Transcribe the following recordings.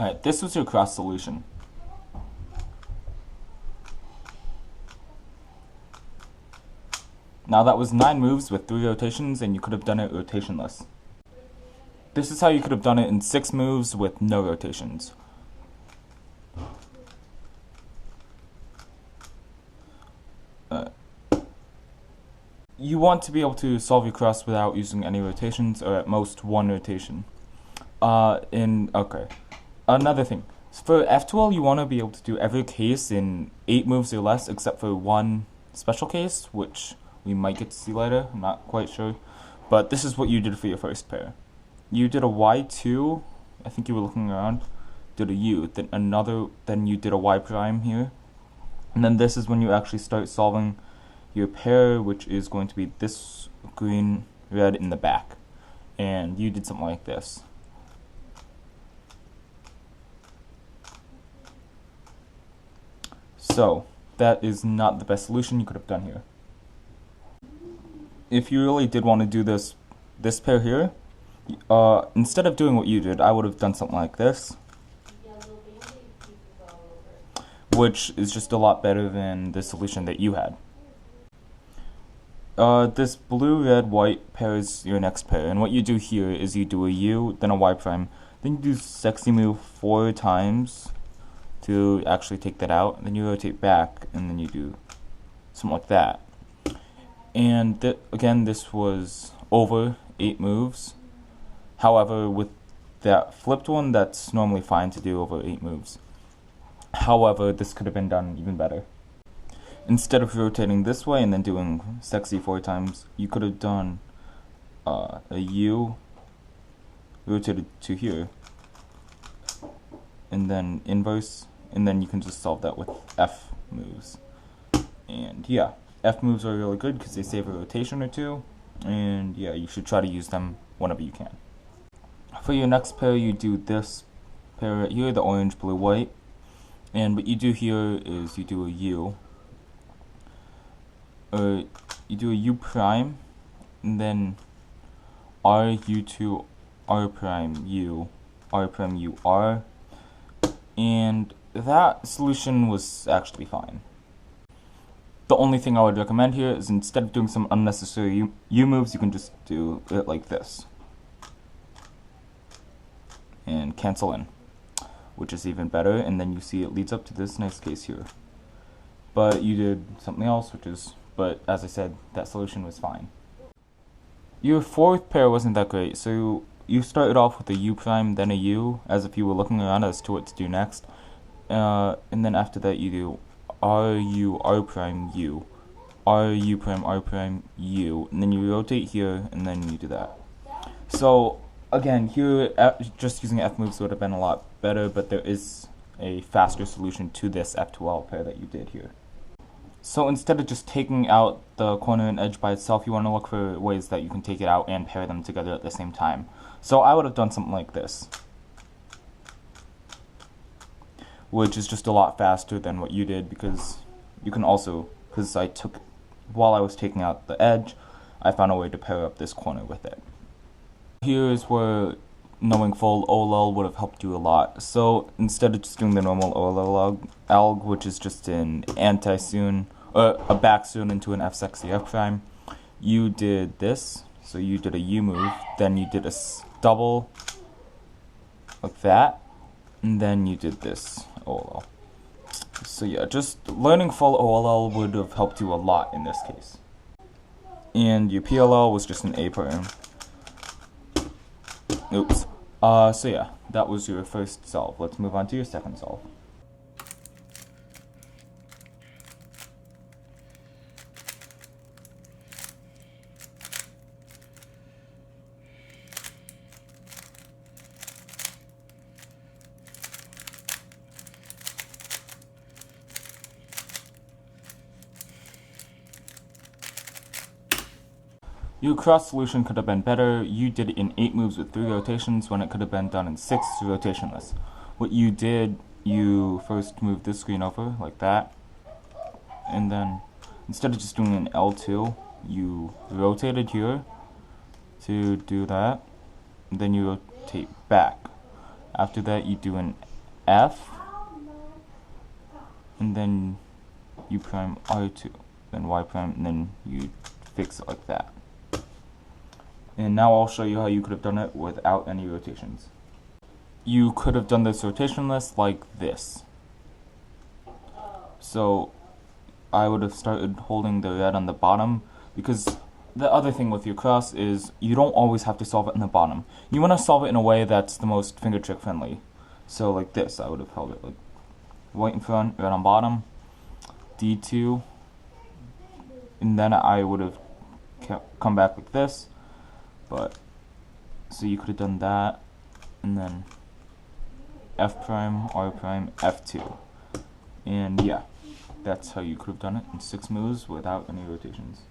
Alright, this was your cross solution. Now that was 9 moves with 3 rotations, and you could have done it rotationless. This is how you could have done it in 6 moves with no rotations. You want to be able to solve your cross without using any rotations, or at most 1 rotation. Okay. Another thing. For F12, you want to be able to do every case in 8 moves or less, except for one special case, which we might get to see later, I'm not quite sure. But this is what you did for your first pair. You did a Y2, I think you were looking around, did a U, then you did a Y prime here. And then this is when you actually start solving your pair, which is going to be this green, red in the back. And you did something like this. So, that is not the best solution you could have done here. If you really did want to do this pair here, instead of doing what you did, I would have done something like this, which is just a lot better than the solution that you had. This blue, red, white pair is your next pair, and what you do here is you do a U, then a Y prime, then you do sexy move 4 times to actually take that out, and then you rotate back, and then you do something like that. And again, this was over 8 moves. However, with that flipped one, that's normally fine to do over 8 moves. However, this could have been done even better. Instead of rotating this way and then doing sexy 4 times, you could have done a U, rotated to here, and then inverse, and then you can just solve that with F moves. And yeah, F moves are really good because they save a rotation or 2, and yeah, you should try to use them whenever you can. For your next pair, you do this pair right here, the orange, blue, white, and what you do here is you do a U, you do a U prime, and then R, U2, R prime, U, R prime, U, R, and that solution was actually fine. The only thing I would recommend here is instead of doing some unnecessary U moves, you can just do it like this and cancel in, which is even better, and then you see it leads up to this nice case here. But you did something else, but as I said, that solution was fine. Your fourth pair wasn't that great, so you started off with a U prime, then a U, as if you were looking around as to what to do next, and then after that you do R, U, R prime, U, R, U prime, R prime, U, and then you rotate here, and then you do that. So again, here just using F moves would have been a lot better, but there is a faster solution to this F12 pair that you did here. So instead of just taking out the corner and edge by itself, you want to look for ways that you can take it out and pair them together at the same time. So I would have done something like this, which is just a lot faster than what you did, because you can also, while I was taking out the edge, I found a way to pair up this corner with it. Here is where knowing full OLL would have helped you a lot. So instead of just doing the normal OLL alg, which is just an anti-soon, or a back soon into an F sexy F prime, you did this. So you did a U move, then you did a double like that, and then you did this OLL. So yeah, just learning full OLL would have helped you a lot in this case. And your PLL was just an A prime. Oops. So yeah, that was your first solve. Let's move on to your second solve. Your cross solution could have been better. You did it in 8 moves with 3 rotations when it could have been done in 6 rotationless. What you did, you first moved this screen over like that, and then instead of just doing an L2, you rotated here to do that, and then you rotate back. After that, you do an F, and then U prime R2, then Y prime, and then you fix it like that. And now I'll show you how you could have done it without any rotations. You could have done this rotationless like this. So I would have started holding the red on the bottom, because the other thing with your cross is you don't always have to solve it in the bottom. You want to solve it in a way that's the most finger trick friendly. So like this, I would have held it like white in front, red on bottom, D2, and then I would have come back like this. But so you could have done that, and then F prime, R prime, F2, and yeah, that's how you could have done it in 6 moves without any rotations.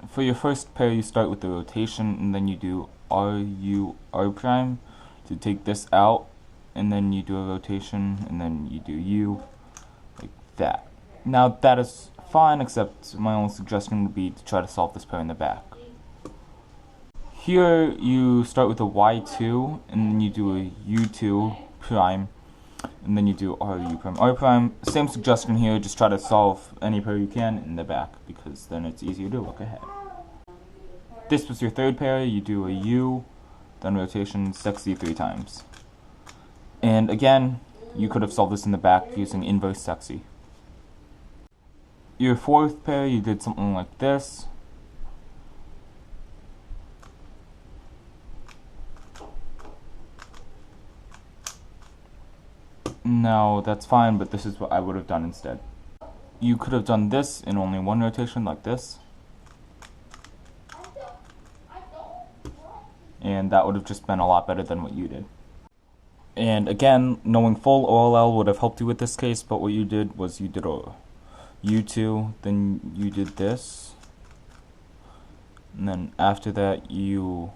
For your first pair, you start with the rotation, and then you do R, U, R prime to take this out, and then you do a rotation, and then you do U, like that. Now that is fine, except my only suggestion would be to try to solve this pair in the back. Here you start with a Y2, and then you do a U2 prime, and then you do R, U prime, R prime. Same suggestion here, just try to solve any pair you can in the back, because then it's easier to look ahead. This was your third pair, you do a U, then rotation, sexy 3 times. And again, you could have solved this in the back using inverse sexy. Your fourth pair, you did something like this. No, that's fine, but this is what I would have done instead. You could have done this in only 1 rotation, like this. And that would have just been a lot better than what you did. And again, knowing full OLL would have helped you with this case, but what you did was you did a U2, then you did this, and then after that you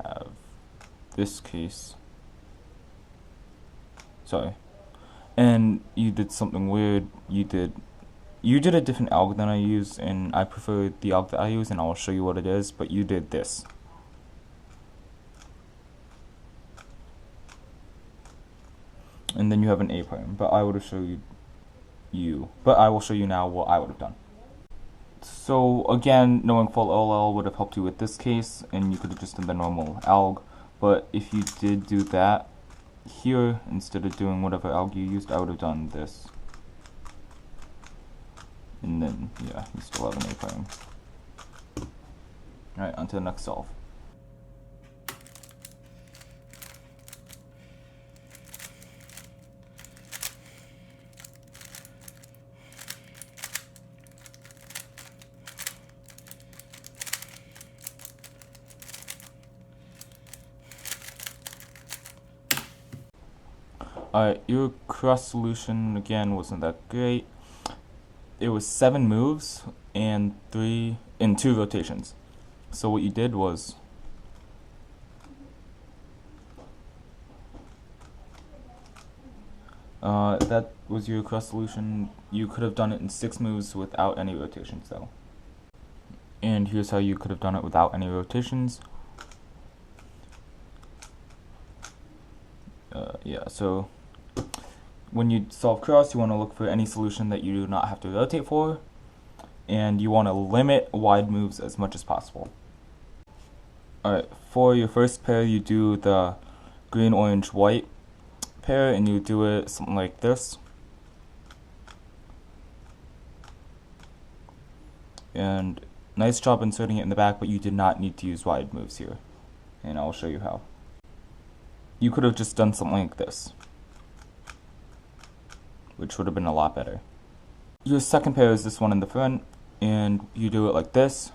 have this case. Sorry. And you did something weird. You did a different alg than I use, and I prefer the alg that I use, and I'll show you what it is, but you did this. And then you have an A prime, but I would have showed you. But I will show you now what I would have done. So again, knowing full OLL would have helped you with this case, and you could have just done the normal alg, but if you did do that, here, instead of doing whatever alg you used, I would have done this. And then, yeah, you still have an A prime. Alright, on to the next solve. Alright, your cross solution again wasn't that great. It was 7 moves and 2 rotations. So what you did was that was your cross solution. You could have done it in 6 moves without any rotations though. And here's how you could have done it without any rotations. Yeah, so when you solve cross, you want to look for any solution that you do not have to rotate for, and you want to limit wide moves as much as possible. Alright, for your first pair, you do the green, orange, white pair, and you do it something like this. And nice job inserting it in the back, but you did not need to use wide moves here, and I'll show you how. You could have just done something like this, which would have been a lot better. Your second pair is this one in the front, and you do it like this.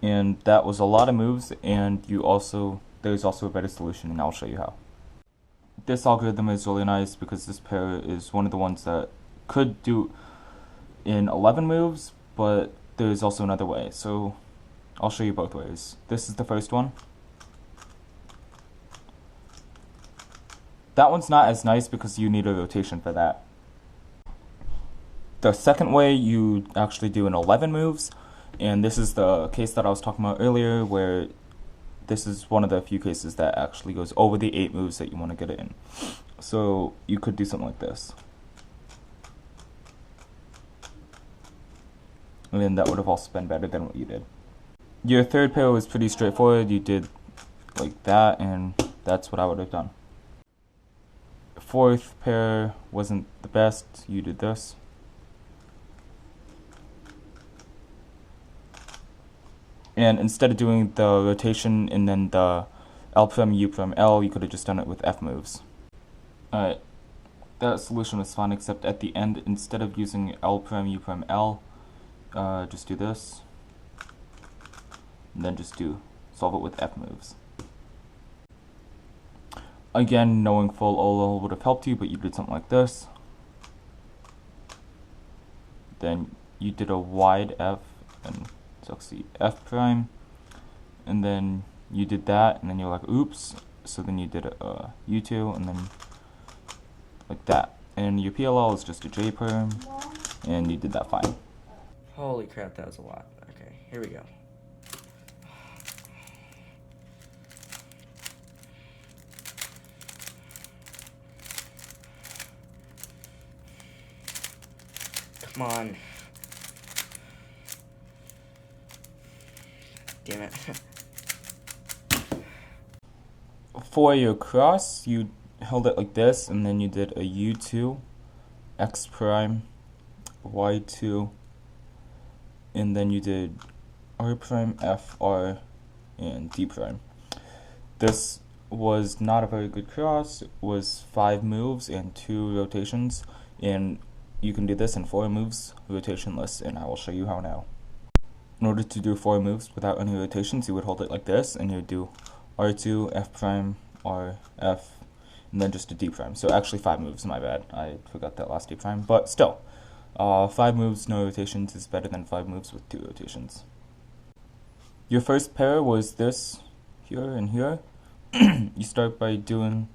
And that was a lot of moves, and there's also a better solution, and I'll show you how. This algorithm is really nice because this pair is one of the ones that could do in 11 moves, but there's also another way, so I'll show you both ways. This is the first one. That one's not as nice because you need a rotation for that. The second way you actually do in 11 moves, And this is the case that I was talking about earlier, where this is one of the few cases that actually goes over the 8 moves that you want to get it in. So you could do something like this. And then that would have also been better than what you did. Your third pair was pretty straightforward. You did like that, and that's what I would have done. Fourth pair wasn't the best. You did this. And instead of doing the rotation and then the L prime, U prime, L, you could have just done it with F moves. Alright, that solution was fine, except at the end, instead of using L prime, U prime, L, just do this. And then just solve it with F moves. Again, knowing full OLL would have helped you, but you did something like this. Then you did a wide F, and so see F prime, and then you did that, and then you're like, oops. So then you did a U2, and then like that. And your PLL is just a J perm, and you did that fine. Holy crap, that was a lot. Okay, here we go. Come on. Damn it. For your cross, you held it like this, and then you did a U2, X prime, Y2, and then you did R prime, F, R, and D prime. This was not a very good cross. It was 5 moves and 2 rotations, and you can do this in 4 moves, rotationless, and I will show you how now. In order to do 4 moves without any rotations, you would hold it like this, and you would do R2, F prime, R, F, and then just a D prime. So actually 5 moves, my bad. I forgot that last D prime, but still. 5 moves, no rotations is better than 5 moves with 2 rotations. Your first pair was this, here and here. You start by doing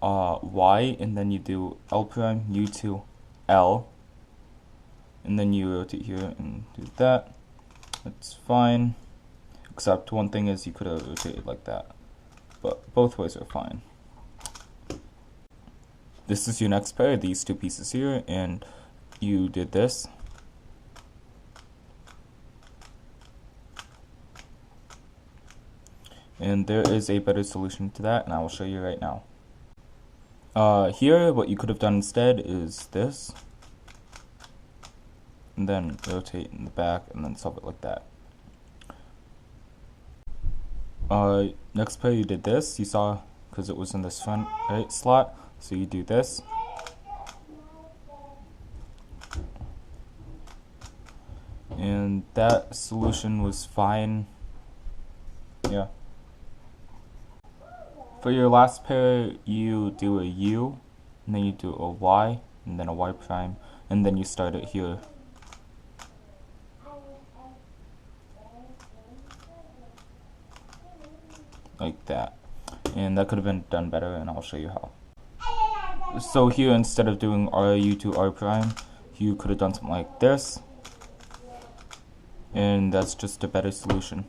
Y, and then you do L prime, U2, L, and then you rotate here and do that. That's fine, except one thing is you could have rotated like that, but both ways are fine. This is your next pair, these 2 pieces here, and you did this. And there is a better solution to that, and I will show you right now. Here, what you could have done instead is this, and then rotate in the back, and then solve it like that. Next pair you did this, you saw, because it was in this front right slot, so you do this. And that solution was fine. Yeah. For your last pair, you do a U, and then you do a Y, and then a Y prime, and then you start it here. Like that. And that could have been done better, and I'll show you how. So here, instead of doing R, U to R prime, you could have done something like this. And that's just a better solution.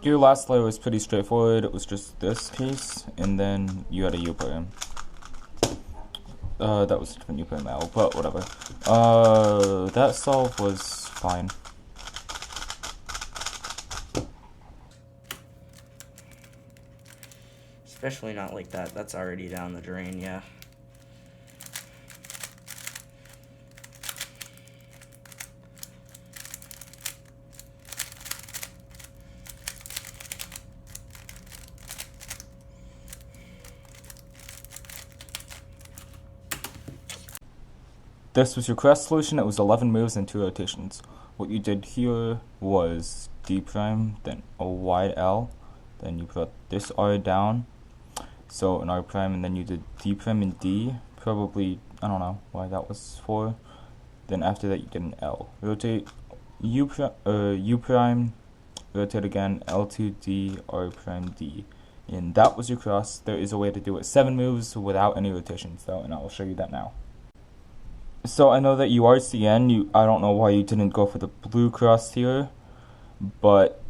Your last layer was pretty straightforward. It was just this case, and then you had a U prime. That was a different U prime L, but whatever. That solve was fine. Especially not like that. That's already down the drain, yeah. This was your crest solution. It was 11 moves and 2 rotations. What you did here was D prime, then a wide L, then you put this R down, so an R prime, and then you did D prime and D, probably, I don't know why that was for. Then after that you did an L. Rotate U prime, rotate again, L2 D, R prime D. And that was your cross. There is a way to do it 7 moves without any rotations though, and I will show you that now. So I know that you are CN. I don't know why you didn't go for the blue cross here, but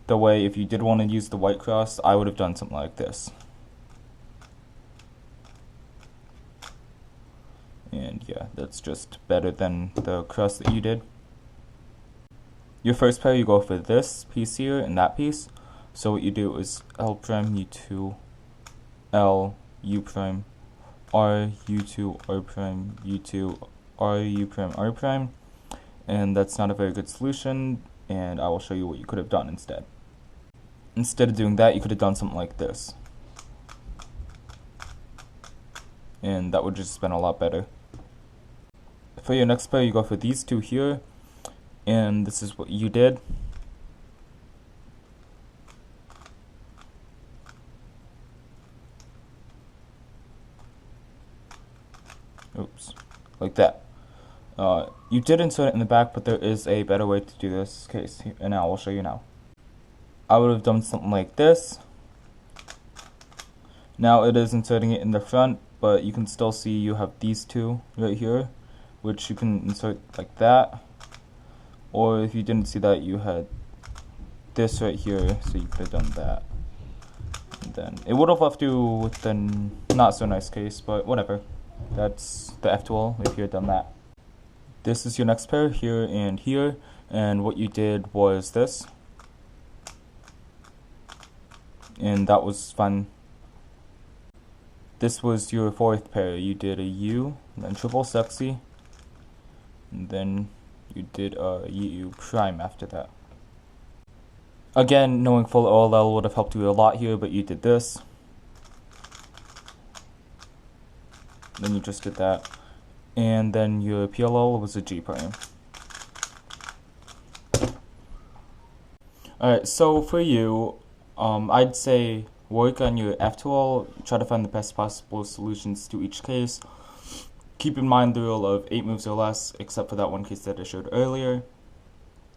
the way if you did want to use the white cross, I would have done something like this. And yeah, that's just better than the cross that you did. Your first pair, you go for this piece here and that piece. So what you do is L prime U2 L U prime R U2 R prime U2 R U prime R prime, and that's not a very good solution, and I will show you what you could have done instead. Instead of doing that, you could have done something like this, and that would just been a lot better. For your next pair, you go for these two here, and this is what you did. Oops, like that. You did insert it in the back, but there is a better way to do this case, and I will show you now. I would have done something like this. Now it is inserting it in the front, but you can still see you have these two right here, which you can insert like that. Or if you didn't see that, you had this right here, so you could have done that. And then it would have left you with a not so nice case, but whatever. That's the F12 if you had done that. This is your next pair here, and what you did was this. And that was fun. This was your fourth pair. You did a U, then triple sexy, and then you did a U prime after that. Again, knowing full OLL would have helped you a lot here, but you did this. Then you just did that. And then your PLL was a G prime. Alright, so for you, I'd say work on your F2L, try to find the best possible solutions to each case. Keep in mind the rule of 8 moves or less, except for that one case that I showed earlier.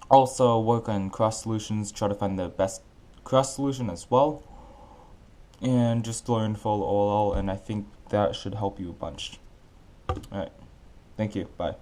Also, work on cross solutions, try to find the best cross solution as well. And just learn full OLL, and I think that should help you a bunch. Alright, thank you, bye.